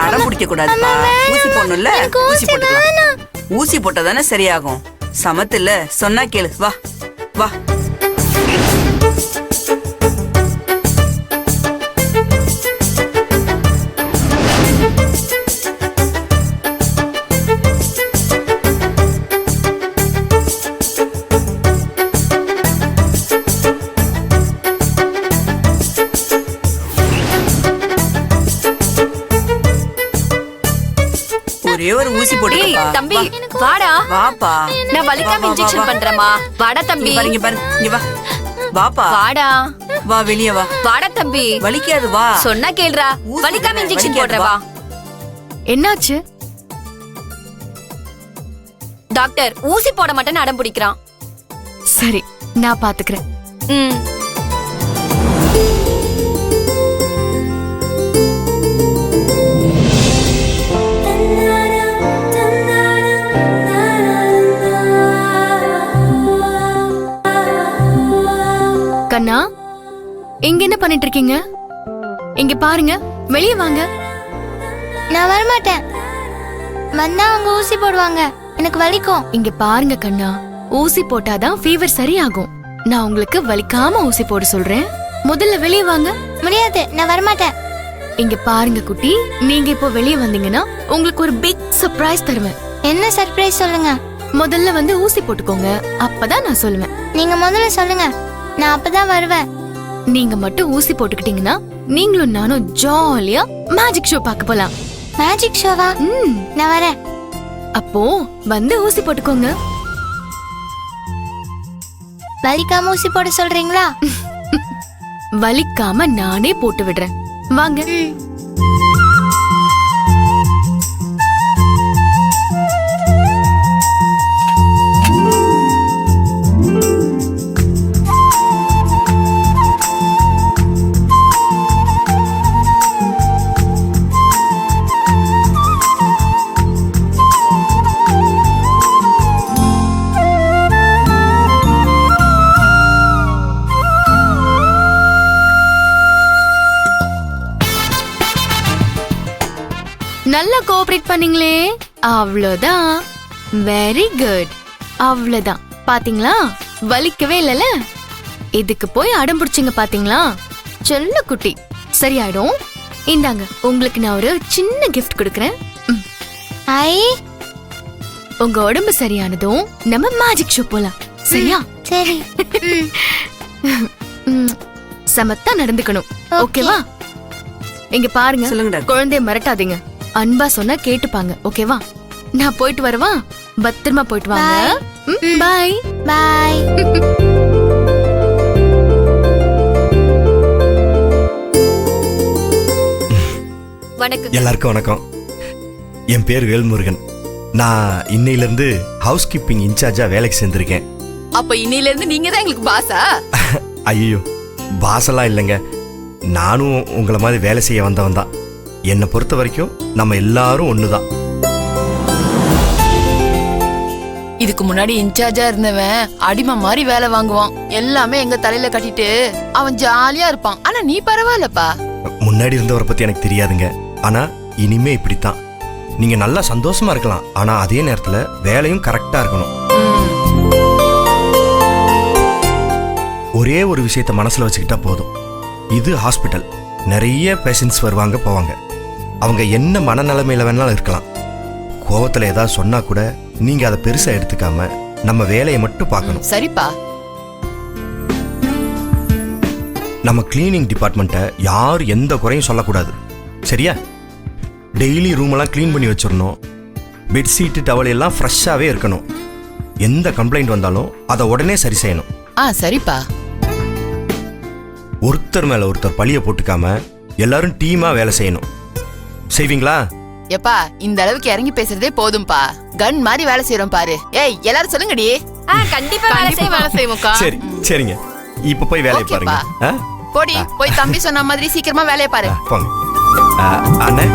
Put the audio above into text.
அடம் பிடிக்க கூடாதுப்பா. ஊசி போடணும்ல, ஊசி போட்டுக்கலாம். ஊசி போட்டதானே சரியாகும். சமத்துல சொன்னா கேளு. வா வா. ஒரே ஒரு ஊசி போடுப்பா. தம்பி வாடா. வாப்பா. நான் வலிக்காம இன்ஜெக்ஷன் பண்றேமா. வாடா தம்பி. பாருங்க பாரு. இங்க வா. வாப்பா. வாடா. வா வெளிய வா. வாடா தம்பி. வலிக்காது வா. சொன்னா கேளுடா. வலிக்காம இன்ஜெக்ஷன் போடுற வா. என்னாச்சு? டாக்டர் ஊசி போட மாட்டேன்னு அடம் பிடிக்கிறான். சரி, நான் பாத்துக்கிறேன். கண்ணா, இங்க என்ன பண்ணிட்டு இருக்கீங்க? இங்க பாருங்க, வெளியே வாங்க. நான் வரமாட்டேன். வந்தா அவங்க ஊசி போடுவாங்க, எனக்கு வலிக்கும். இங்க பாருங்க கண்ணா, ஊசி போட்டாதான் ஃபீவர் சரியாகும். நான் உங்களுக்கு வலிக்காம ஊசி போட சொல்றேன். முதல்ல வெளியே வாங்க. முடியாது, நான் வரமாட்டேன். இங்க பாருங்க குட்டி, நீங்க இப்போ வெளியே வந்தீங்கன்னா உங்களுக்கு ஒரு பிக் சர்ப்ரைஸ் தருவேன். என்ன சர்ப்ரைஸ் சொல்லுங்க. முதல்ல வந்து ஊசி போட்டுக்கோங்க, அப்பதான் நான் சொல்லுவேன். நீங்க முதல்ல சொல்லுங்க, நான் அப்பதான் வருவேன். நீங்க மட்டும் ஊசி போட்டுக்கிட்டீங்கன்னா நீங்களும் நானும் ஜாலியா மேஜிக் ஷோ பார்க்க போலாம். மேஜிக் ஷோவா? நான் வரேன். அப்போ வந்து ஊசி போட்டுக்கோங்க. வலிக்காம ஊசி போட சொல்றீங்களா? வலிக்காம நானே போட்டு விடுறேன். வாங்க. நல்லா கோஆபரேட் பண்ணீங்களே, அவ்வளவுதான். Very good. அவ்வளவுதான். பாத்தீங்களா, வலிக்கவே இல்லல. இதுக்கு போய் அடம் பிடிச்சிங்க பாத்தீங்களா? சொல்ல குட்டி, சரியாயிடும். இந்தாங்க, உங்களுக்கு நான் ஒரு சின்ன கிஃப்ட் கொடுக்கறேன். ஐ, உங்க உடம்பு சரியானதும் நம்ம மேஜிக் ஷோ போலாம். சரியா? சரி. சமத்தா நடந்துக்கணும். ஓகேவா? இங்க பாருங்க, சொல்லுங்க. குழந்தைய மிரட்டாதீங்க. அன்பா சொன்னா கேட்டுப்பாங்க. ஓகேவா? நான் போயிட்டு வரவா? பத்திரமா போயிட்டு வாங்க. Bye bye. வணக்கம். எல்லாருக்கும் வணக்கம். என் பேர் வேல்முருகன். நான் இன்னையில இருந்து ஹவுஸ் கீப்பிங் இன்சார்ஜா வேலைக்கு சேர்ந்திருக்கேன். அப்ப இன்னையில இருந்து நீங்க தான் எங்களுக்கு பாஸா? ஐயோ, பாசெல்லாம் இல்லைங்க. நானும் உங்களை மாதிரி வேலை செய்ய வந்தவன் தான். என்னை பொறுத்த வரைக்கும் நம்ம எல்லாரும் ஒண்ணுதான். இதுக்கு முன்னாடி இன்சார்ஜா இருந்தவன் அடிமை மாதிரி வேலை வாங்குவான். எல்லாமே எங்க தலையில கட்டிட்டு அவன் ஜாலியா இருப்பான். ஆனா நீ பரவாயில்லப்பா. முன்னாடி இருந்தவரை பத்தி எனக்கு தெரியாதுங்க. ஆனா இனிமே இப்படித்தான். நீங்க நல்லா சந்தோஷமா இருக்கலாம், ஆனா அதே நேரத்துல வேலையும் கரெக்டா இருக்கணும். ஒரே ஒரு விஷயத்த மனசுல வச்சுக்கிட்டா போதும். இது ஹாஸ்பிட்டல். நிறைய பேஷண்ட்ஸ் வருவாங்க போவாங்க. அவங்க என்ன மனநிலைமையில வேணாலும் இருக்கலாம். கோவத்துல ஏதாவது சொன்னா கூட நீங்க அதை பெருசா எடுத்துக்காம நம்ம வேலையை மட்டும் பார்க்கணும். சரிப்பா. நம்ம கிளீனிங் டிபார்ட்மெண்ட்டை யாரும் எந்த குறையும் சொல்லக்கூடாது. சரியா? டெய்லி ரூம் எல்லாம் கிளீன் பண்ணி வச்சிடணும். பெட்ஷீட்டு டவல் எல்லாம் ஃப்ரெஷ்ஷாவே இருக்கணும். எந்த கம்ப்ளைண்ட் வந்தாலும் அதை உடனே சரி செய்யணும். சரிப்பா. ஒருத்தர் மேல ஒருத்தர் பழிய போட்டுக்காம எல்லாரும் டீமா வேலை செய்யணும். செய்வீங்களா? எப்பா, இந்த அளவுக்கு இறங்கி பேசுறதே போதும்பா. கன் மாதிரி வேலை செய்யறோம் பாரு. ஏய், எல்லாரும் சொல்லுங்கடி. கண்டிப்பா வேலை செய்வோம்க்கா. சரி, சரிங்க. இப்ப போய் வேலையை பாருங்க. போடி, போய் தம்பி சொன்ன மாதிரி சீக்கிரமா வேலையை பாரு. போங்க. அண்ணே,